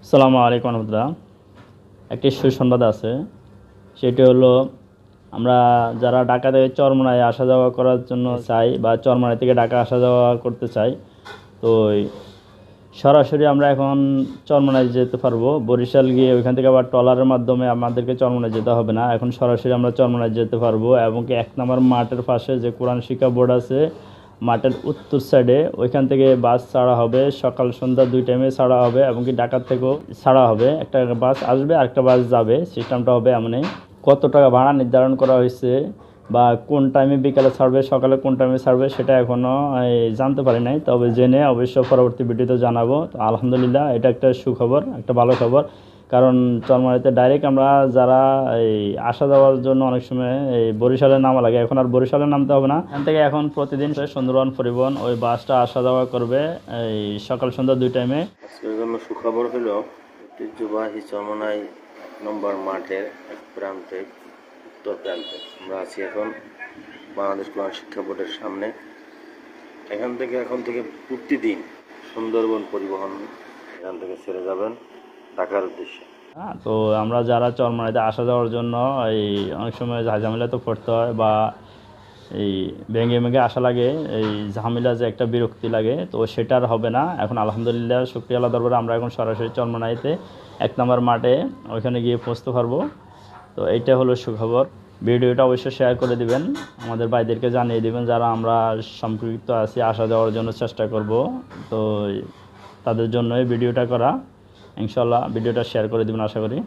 আসসালামু আলাইকুম রহমতুল্লাহ। একটি সুসংবাদ আছে, সেটি হলো আমরা যারা ঢাকা থেকে চরমোনাই আসা যাওয়া করার জন্য চাই বা চরমোনাই থেকে ঢাকা আসা যাওয়া করতে চাই, তো সরাসরি আমরা এখন চরমোনাই যেতে পারবো। বরিশাল গিয়ে ওইখান থেকে আবার ট্রলারের মাধ্যমে আমাদেরকে চরমোনাই যেতে হবে না, এখন সরাসরি আমরা চরমোনাই যেতে পারবো। এবং কি 1 নম্বর মাঠের পাশে যে কোরআন শিক্ষা বোর্ড আছে, মাঠের উত্তর সাইডে ওইখান থেকে বাস ছাড়া হবে, সকাল সন্ধ্যা 2 টাইমে ছাড়া হবে। এবং কি ঢাকার থেকেও ছাড়া হবে, একটা বাস আসবে আরেকটা বাস যাবে, সিস্টেমটা হবে এমনই। কত টাকা ভাড়া নির্ধারণ করা হয়েছে বা কোন টাইমে বিকালে ছাড়বে সকালে কোন টাইমে ছাড়বে সেটা এখনও জানতে পারি নাই, তবে জেনে অবশ্য পরবর্তী ভিডিওতে জানাবো। তো আলহামদুলিল্লাহ, এটা একটা সুখবর, একটা ভালো খবর। কারণ চরমোনাইতে ডাইরেক্ট আমরা যারা এই আসা যাওয়ার জন্য অনেক সময় এই বরিশালে নামা লাগে, এখন আর বরিশালে নামতে হবে না। এখান থেকে এখন প্রতিদিন সুন্দরবন পরিবহন ওই বাসটা আসা যাওয়া করবে এই সকাল সন্ধ্যা 2 টাইমে। আজকের জন্য সুখবর হলো ঐতিহ্যবাহী চরমোনাই নম্বর মাঠের এক প্রান্তে উত্তর প্রান্তে আমরা আছি এখন বাংলাদেশ কোরআন শিক্ষা বোর্ডের সামনে। এখন থেকে প্রতিদিন সুন্দরবন পরিবহন এখান থেকে ছেড়ে যাবেন ঢাকার উদ্দেশ্যে। হ্যাঁ, তো আমরা যারা চরমোনাইতে আসা যাওয়ার জন্য এই অনেক সময় ঝামেলা তো পড়তে হয় বা এই ভেঙে ভেঙে আসা লাগে, এই ঝামেলা যে একটা বিরক্তি লাগে, তো সেটা আর হবে না। এখন আলহামদুলিল্লাহ শুকরিয়া আল্লাহ দরবারে আমরা এখন সরাসরি চরমোনাইতে 1 নম্বর মাঠে ওইখানে গিয়ে পৌঁছতে পারবো। তো এইটা হলো সুখবর। ভিডিওটা অবশ্যই শেয়ার করে দিবেন, আমাদের ভাইদেরকে জানিয়ে দিবেন যারা আমরা সম্পৃক্ত আছি, আসা যাওয়ার জন্য চেষ্টা করব। তো তাদের জন্য এই ভিডিওটা করা, ইনশাল্লাহ ভিডিওটা শেয়ার করে দিবেন আশা করি।